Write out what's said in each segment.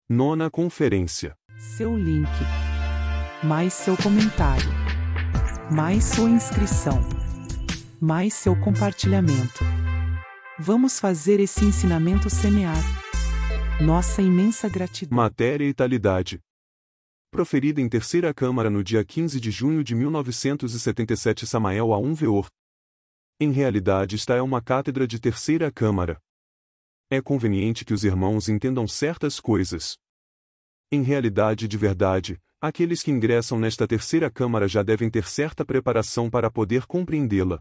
Nona Conferência. Seu link, mais seu comentário, mais sua inscrição, mais seu compartilhamento. Vamos fazer esse ensinamento semear. Nossa imensa gratidão. Matéria e talidade. Proferida em terceira Câmara no dia 15 de junho de 1977 Samael a 1 Veor. Em realidade esta é uma cátedra de terceira Câmara. É conveniente que os irmãos entendam certas coisas. Em realidade de verdade, aqueles que ingressam nesta terceira Câmara já devem ter certa preparação para poder compreendê-la.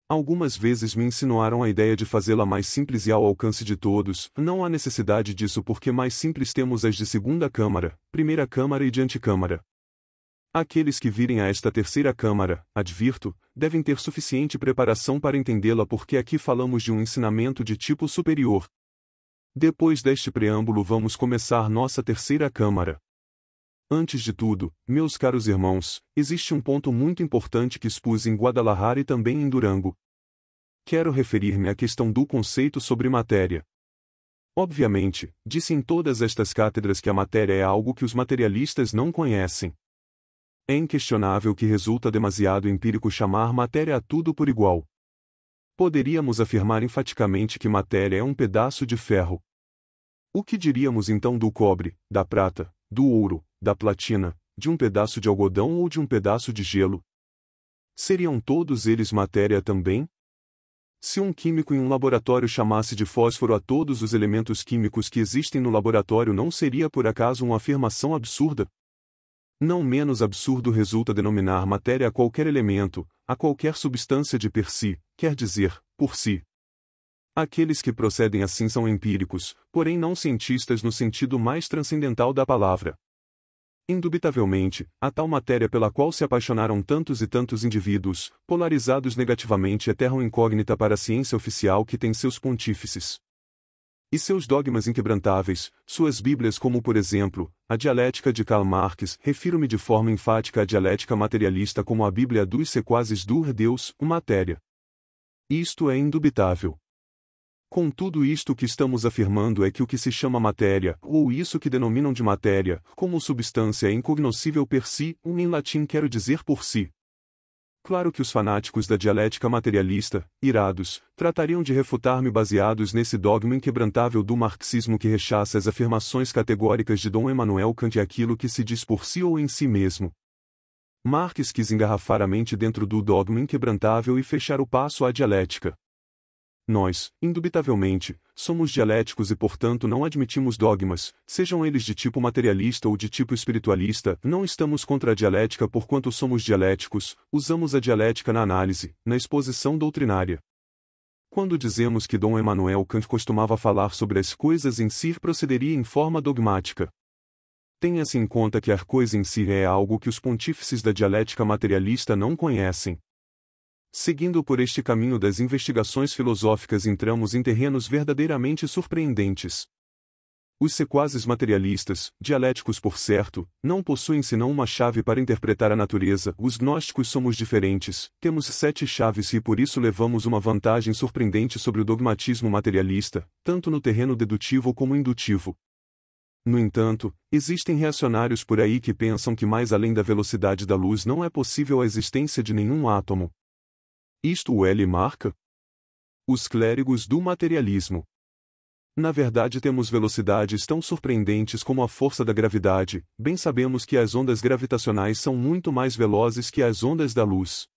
Algumas vezes me insinuaram a ideia de fazê-la mais simples e ao alcance de todos. Não há necessidade disso porque mais simples temos as de segunda Câmara, primeira Câmara e de antecâmara. Aqueles que virem a esta terceira Câmara, advirto, devem ter suficiente preparação para entendê-la porque aqui falamos de um ensinamento de tipo superior. Depois deste preâmbulo vamos começar nossa terceira Câmara. Antes de tudo, meus caros irmãos, existe um ponto muito importante que expus em Guadalajara e também em Durango. Quero referir-me à questão do conceito sobre matéria. Obviamente, disse em todas estas cátedras que a matéria é algo que os materialistas não conhecem. É inquestionável que resulta demasiado empírico chamar matéria a tudo por igual. Poderíamos afirmar enfaticamente que matéria é um pedaço de ferro. O que diríamos então do cobre, da prata, do ouro, da platina, de um pedaço de algodão ou de um pedaço de gelo? Seriam todos eles matéria também? Se um químico em um laboratório chamasse de fósforo a todos os elementos químicos que existem no laboratório, não seria por acaso uma afirmação absurda? Não menos absurdo resulta denominar matéria a qualquer elemento, a qualquer substância de per si, quer dizer, por si. Aqueles que procedem assim são empíricos, porém não cientistas no sentido mais transcendental da palavra. Indubitavelmente, a tal matéria pela qual se apaixonaram tantos e tantos indivíduos, polarizados negativamente, é terra incógnita para a ciência oficial que tem seus pontífices e seus dogmas inquebrantáveis, suas bíblias como por exemplo, a Dialética de Karl Marx. Refiro-me de forma enfática à dialética materialista como a Bíblia dos sequazes do Deus, matéria. Isto é indubitável. Com tudo isto o que estamos afirmando é que o que se chama matéria, ou isso que denominam de matéria, como substância é incognoscível per si, em latim quero dizer por si. Claro que os fanáticos da dialética materialista, irados, tratariam de refutar-me baseados nesse dogma inquebrantável do marxismo que rechaça as afirmações categóricas de Dom Emmanuel Kant e aquilo que se diz por si ou em si mesmo. Marx quis engarrafar a mente dentro do dogma inquebrantável e fechar o passo à dialética. Nós, indubitavelmente, somos dialéticos e portanto não admitimos dogmas, sejam eles de tipo materialista ou de tipo espiritualista. Não estamos contra a dialética porquanto somos dialéticos, usamos a dialética na análise, na exposição doutrinária. Quando dizemos que Dom Emmanuel Kant costumava falar sobre as coisas em si, procederia em forma dogmática. Tenha-se em conta que a coisa em si é algo que os pontífices da dialética materialista não conhecem. Seguindo por este caminho das investigações filosóficas entramos em terrenos verdadeiramente surpreendentes. Os sequazes materialistas, dialéticos por certo, não possuem senão uma chave para interpretar a natureza. Os gnósticos somos diferentes, temos 7 chaves e por isso levamos uma vantagem surpreendente sobre o dogmatismo materialista, tanto no terreno dedutivo como indutivo. No entanto, existem reacionários por aí que pensam que mais além da velocidade da luz não é possível a existência de nenhum átomo. Isto o L marca os clérigos do materialismo. Na verdade temos velocidades tão surpreendentes como a força da gravidade. Bem sabemos que as ondas gravitacionais são muito mais velozes que as ondas da luz.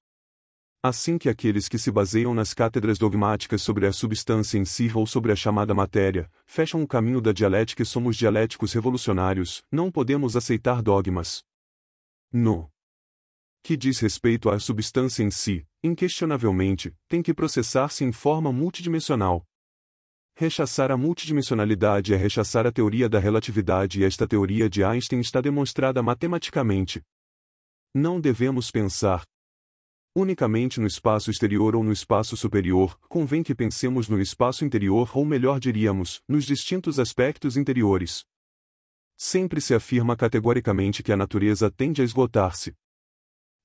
Assim que aqueles que se baseiam nas cátedras dogmáticas sobre a substância em si ou sobre a chamada matéria, fecham o caminho da dialética e somos dialéticos revolucionários, não podemos aceitar dogmas. No que diz respeito à substância em si, inquestionavelmente, tem que processar-se em forma multidimensional. Rechaçar a multidimensionalidade é rechaçar a teoria da relatividade e esta teoria de Einstein está demonstrada matematicamente. Não devemos pensar unicamente no espaço exterior ou no espaço superior, convém que pensemos no espaço interior ou melhor diríamos, nos distintos aspectos interiores. Sempre se afirma categoricamente que a natureza tende a esgotar-se.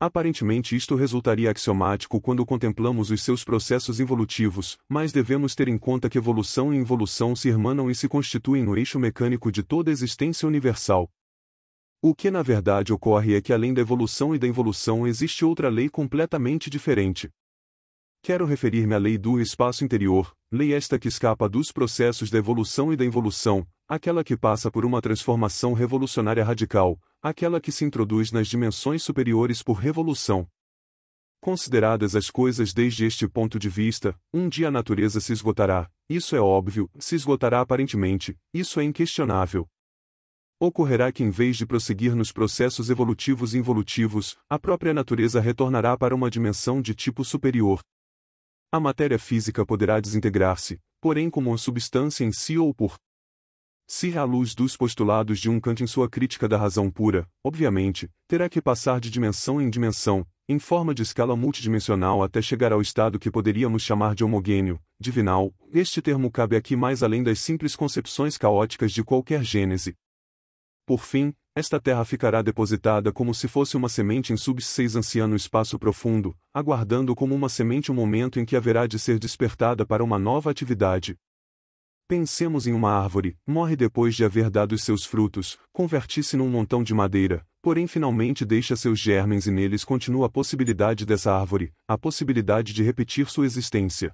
Aparentemente isto resultaria axiomático quando contemplamos os seus processos evolutivos, mas devemos ter em conta que evolução e involução se irmanam e se constituem no eixo mecânico de toda a existência universal. O que na verdade ocorre é que além da evolução e da involução existe outra lei completamente diferente. Quero referir-me à lei do espaço interior, lei esta que escapa dos processos da evolução e da involução, aquela que passa por uma transformação revolucionária radical, aquela que se introduz nas dimensões superiores por revolução. Consideradas as coisas desde este ponto de vista, um dia a natureza se esgotará, isso é óbvio, se esgotará aparentemente, isso é inquestionável. Ocorrerá que em vez de prosseguir nos processos evolutivos e involutivos, a própria natureza retornará para uma dimensão de tipo superior. A matéria física poderá desintegrar-se, porém como uma substância em si ou por si à luz dos postulados de Kant em sua crítica da razão pura, obviamente, terá que passar de dimensão em dimensão, em forma de escala multidimensional até chegar ao estado que poderíamos chamar de homogêneo, divinal. Este termo cabe aqui mais além das simples concepções caóticas de qualquer gênese. Por fim, esta terra ficará depositada como se fosse uma semente em substância no espaço profundo, aguardando como uma semente o momento em que haverá de ser despertada para uma nova atividade. Pensemos em uma árvore, morre depois de haver dado os seus frutos, converte-se num montão de madeira, porém finalmente deixa seus germens e neles continua a possibilidade dessa árvore, a possibilidade de repetir sua existência.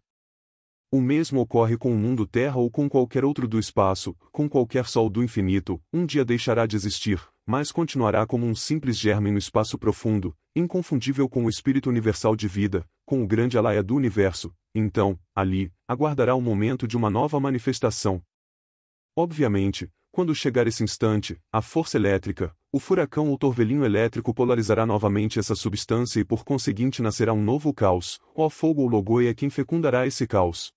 O mesmo ocorre com o mundo Terra ou com qualquer outro do espaço, com qualquer sol do infinito, um dia deixará de existir, mas continuará como um simples germe no espaço profundo, inconfundível com o espírito universal de vida, com o grande Alaya do universo. Então, ali, aguardará o momento de uma nova manifestação. Obviamente, quando chegar esse instante, a força elétrica, o furacão ou torvelinho elétrico polarizará novamente essa substância e por conseguinte nascerá um novo caos, o fogo ou logoi é quem fecundará esse caos.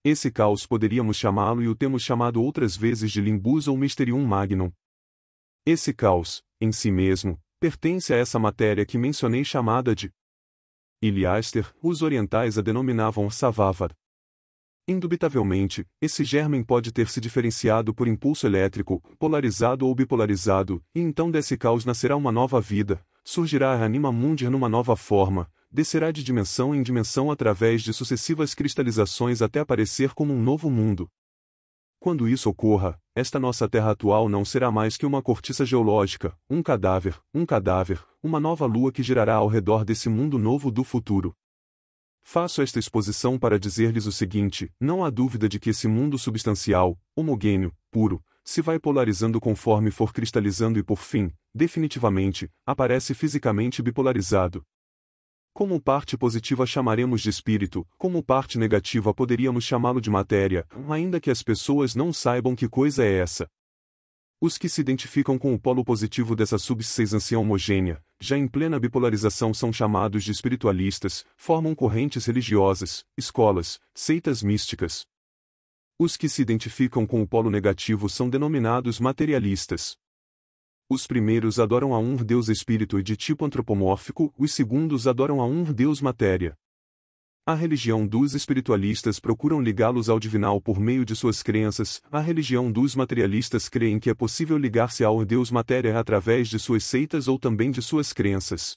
Esse caos poderíamos chamá-lo e o temos chamado outras vezes de limbus ou mysterium magnum. Esse caos, em si mesmo, pertence a essa matéria que mencionei chamada de Iliaster, os orientais a denominavam Savavar. Indubitavelmente, esse germen pode ter se diferenciado por impulso elétrico, polarizado ou bipolarizado, e então desse caos nascerá uma nova vida, surgirá a anima mundir numa nova forma, descerá de dimensão em dimensão através de sucessivas cristalizações até aparecer como um novo mundo. Quando isso ocorra, esta nossa Terra atual não será mais que uma cortiça geológica, um cadáver, uma nova lua que girará ao redor desse mundo novo do futuro. Faço esta exposição para dizer-lhes o seguinte: não há dúvida de que esse mundo substancial, homogêneo, puro, se vai polarizando conforme for cristalizando e por fim, definitivamente, aparece fisicamente bipolarizado. Como parte positiva chamaremos de espírito, como parte negativa poderíamos chamá-lo de matéria, ainda que as pessoas não saibam que coisa é essa. Os que se identificam com o polo positivo dessa substância homogênea, já em plena bipolarização são chamados de espiritualistas, formam correntes religiosas, escolas, seitas místicas. Os que se identificam com o polo negativo são denominados materialistas. Os primeiros adoram a um Deus espírito e de tipo antropomórfico, os segundos adoram a um Deus matéria. A religião dos espiritualistas procuram ligá-los ao divinal por meio de suas crenças, a religião dos materialistas crê em que é possível ligar-se ao Deus matéria através de suas seitas ou também de suas crenças.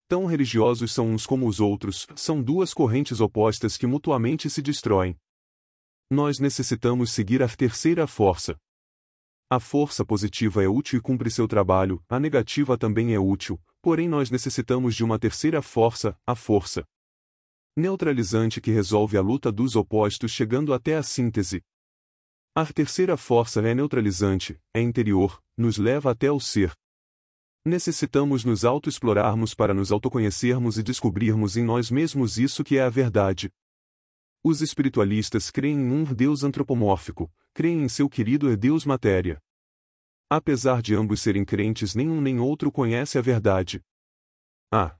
Tão religiosos são uns como os outros, são duas correntes opostas que mutuamente se destroem. Nós necessitamos seguir a terceira força. A força positiva é útil e cumpre seu trabalho, a negativa também é útil, porém nós necessitamos de uma terceira força, a força neutralizante que resolve a luta dos opostos chegando até a síntese. A terceira força é neutralizante, é interior, nos leva até o ser. Necessitamos nos autoexplorarmos para nos autoconhecermos e descobrirmos em nós mesmos isso que é a verdade. Os espiritualistas creem em um Deus antropomórfico, creem em seu querido Deus matéria. Apesar de ambos serem crentes, nenhum nem outro conhece a verdade. A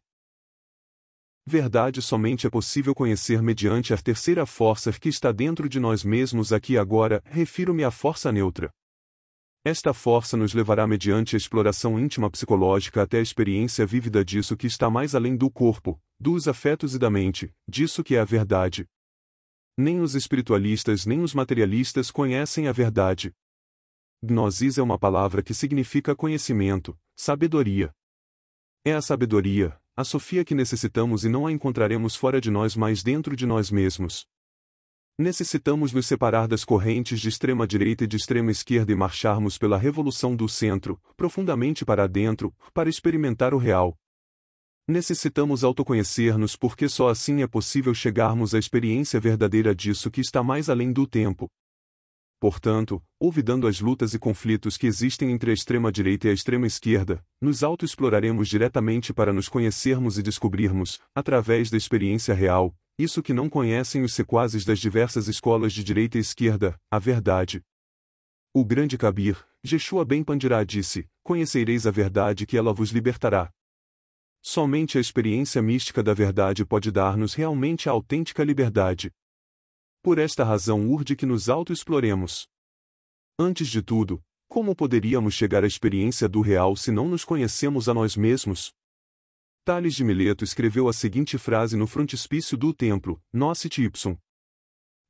verdade somente é possível conhecer mediante a terceira força que está dentro de nós mesmos aqui e agora, refiro-me à força neutra. Esta força nos levará mediante a exploração íntima psicológica até a experiência vívida disso que está mais além do corpo, dos afetos e da mente, disso que é a verdade. Nem os espiritualistas nem os materialistas conhecem a verdade. Gnosis é uma palavra que significa conhecimento, sabedoria. É a sabedoria, a Sofia que necessitamos e não a encontraremos fora de nós, mas dentro de nós mesmos. Necessitamos nos separar das correntes de extrema-direita e de extrema-esquerda e marcharmos pela revolução do centro, profundamente para dentro, para experimentar o real. Necessitamos autoconhecer-nos porque só assim é possível chegarmos à experiência verdadeira disso que está mais além do tempo. Portanto, olvidando as lutas e conflitos que existem entre a extrema-direita e a extrema-esquerda, nos autoexploraremos diretamente para nos conhecermos e descobrirmos, através da experiência real, isso que não conhecem os sequazes das diversas escolas de direita e esquerda, a verdade. O grande Kabir, Yeshua Ben Pandirá disse: conhecereis a verdade que ela vos libertará. Somente a experiência mística da verdade pode dar-nos realmente a autêntica liberdade. Por esta razão urge que nos autoexploremos. Antes de tudo, como poderíamos chegar à experiência do real se não nos conhecemos a nós mesmos? Tales de Mileto escreveu a seguinte frase no frontispício do templo: Nocite ipsum.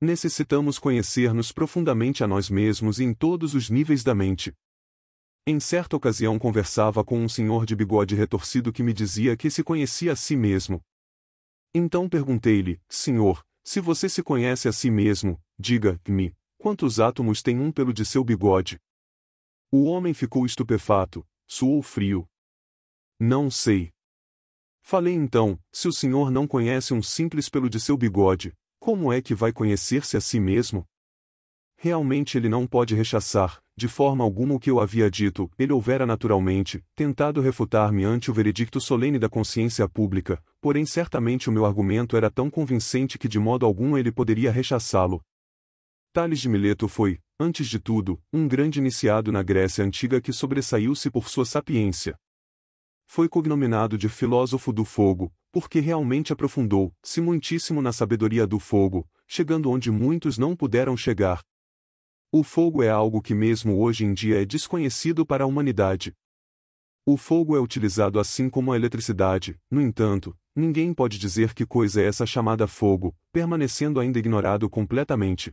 Necessitamos conhecer-nos profundamente a nós mesmos e em todos os níveis da mente. Em certa ocasião conversava com um senhor de bigode retorcido que me dizia que se conhecia a si mesmo. Então perguntei-lhe: Senhor, se você se conhece a si mesmo, diga-me, quantos átomos tem um pelo de seu bigode? O homem ficou estupefato, suou frio. Não sei. Falei então: se o senhor não conhece um simples pelo de seu bigode, como é que vai conhecer-se a si mesmo? Realmente ele não pode rechaçar, de forma alguma, o que eu havia dito. Ele houvera naturalmente tentado refutar-me ante o veredicto solene da consciência pública, porém certamente o meu argumento era tão convincente que de modo algum ele poderia rechaçá-lo. Tales de Mileto foi, antes de tudo, um grande iniciado na Grécia antiga que sobressaiu-se por sua sapiência. Foi cognominado de filósofo do fogo, porque realmente aprofundou-se muitíssimo na sabedoria do fogo, chegando onde muitos não puderam chegar. O fogo é algo que mesmo hoje em dia é desconhecido para a humanidade. O fogo é utilizado assim como a eletricidade, no entanto, ninguém pode dizer que coisa é essa chamada fogo, permanecendo ainda ignorado completamente.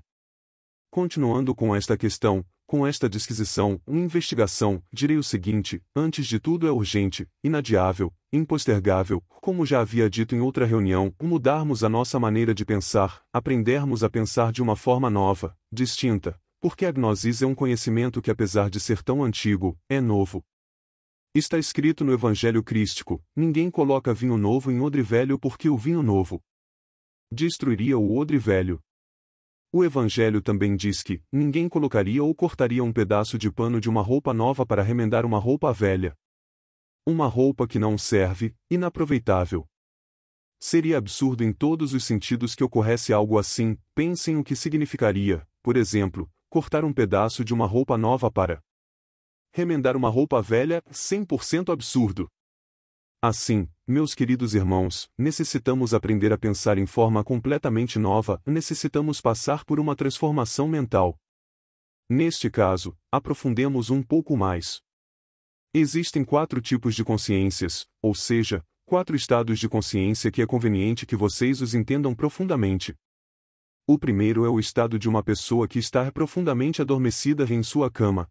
Continuando com esta questão, com esta disquisição, investigação, direi o seguinte: antes de tudo é urgente, inadiável, impostergável, como já havia dito em outra reunião, mudarmos a nossa maneira de pensar, aprendermos a pensar de uma forma nova, distinta. Porque a gnosis é um conhecimento que, apesar de ser tão antigo, é novo. Está escrito no Evangelho Crístico: ninguém coloca vinho novo em odre velho porque o vinho novo destruiria o odre velho. O Evangelho também diz que ninguém colocaria ou cortaria um pedaço de pano de uma roupa nova para remendar uma roupa velha. Uma roupa que não serve, inaproveitável. Seria absurdo em todos os sentidos que ocorresse algo assim. Pensem o que significaria, por exemplo, cortar um pedaço de uma roupa nova para remendar uma roupa velha. 100% absurdo. Assim, meus queridos irmãos, necessitamos aprender a pensar em forma completamente nova, necessitamos passar por uma transformação mental. Neste caso, aprofundemos um pouco mais. Existem 4 tipos de consciências, ou seja, 4 estados de consciência que é conveniente que vocês os entendam profundamente. O primeiro é o estado de uma pessoa que está profundamente adormecida em sua cama.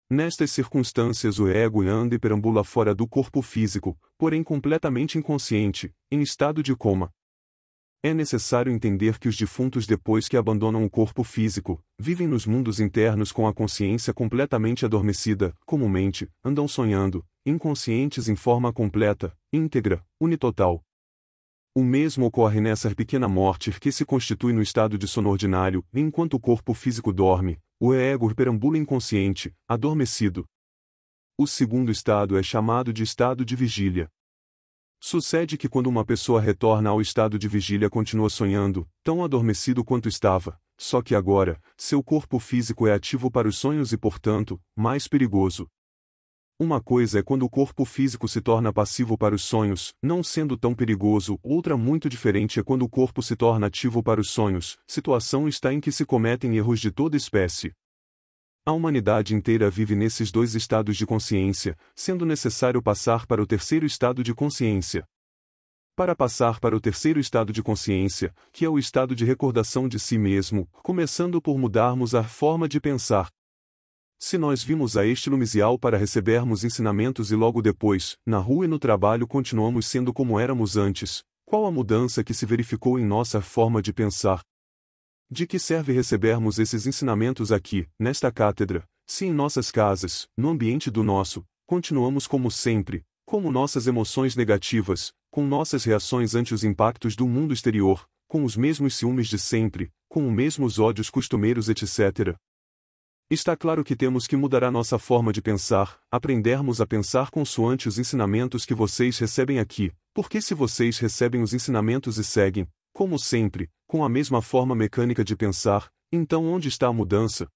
Nestas circunstâncias o ego anda e perambula fora do corpo físico, porém completamente inconsciente, em estado de coma. É necessário entender que os defuntos, depois que abandonam o corpo físico, vivem nos mundos internos com a consciência completamente adormecida, comumente, andam sonhando, inconscientes em forma completa, íntegra, unitotal. O mesmo ocorre nessa pequena morte que se constitui no estado de sono ordinário, enquanto o corpo físico dorme, o ego perambula inconsciente, adormecido. O segundo estado é chamado de estado de vigília. Sucede que quando uma pessoa retorna ao estado de vigília continua sonhando, tão adormecido quanto estava, só que agora, seu corpo físico é ativo para os sonhos e, portanto, mais perigoso. Uma coisa é quando o corpo físico se torna passivo para os sonhos, não sendo tão perigoso, outra muito diferente é quando o corpo se torna ativo para os sonhos, situação está em que se cometem erros de toda espécie. A humanidade inteira vive nesses 2 estados de consciência, sendo necessário passar para o terceiro estado de consciência. Para passar para o terceiro estado de consciência, que é o estado de recordação de si mesmo, começando por mudarmos a forma de pensar. Se nós vimos a este lumisial para recebermos ensinamentos e logo depois, na rua e no trabalho continuamos sendo como éramos antes, qual a mudança que se verificou em nossa forma de pensar? De que serve recebermos esses ensinamentos aqui, nesta cátedra, se em nossas casas, no ambiente do nosso, continuamos como sempre, como nossas emoções negativas, com nossas reações ante os impactos do mundo exterior, com os mesmos ciúmes de sempre, com os mesmos ódios costumeiros, etc. Está claro que temos que mudar a nossa forma de pensar, aprendermos a pensar consoante os ensinamentos que vocês recebem aqui, porque se vocês recebem os ensinamentos e seguem, como sempre, com a mesma forma mecânica de pensar, então onde está a mudança?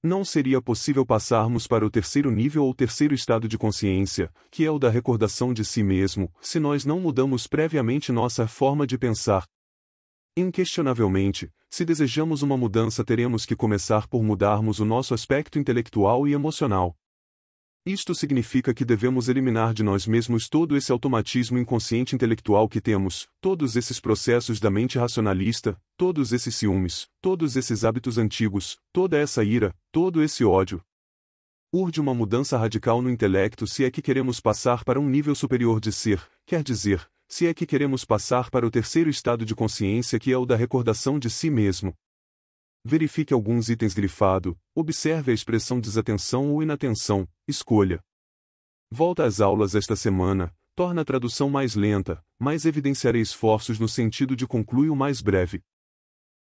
Não seria possível passarmos para o terceiro nível ou terceiro estado de consciência, que é o da recordação de si mesmo, se nós não mudamos previamente nossa forma de pensar. Inquestionavelmente, se desejamos uma mudança teremos que começar por mudarmos o nosso aspecto intelectual e emocional. Isto significa que devemos eliminar de nós mesmos todo esse automatismo inconsciente intelectual que temos, todos esses processos da mente racionalista, todos esses ciúmes, todos esses hábitos antigos, toda essa ira, todo esse ódio. Urge uma mudança radical no intelecto se é que queremos passar para um nível superior de ser, quer dizer, se é que queremos passar para o terceiro estado de consciência que é o da recordação de si mesmo. Verifique alguns itens grifado, observe a expressão desatenção ou inatenção, escolha. Volta às aulas esta semana, torna a tradução mais lenta, mas evidenciarei esforços no sentido de concluir o mais breve.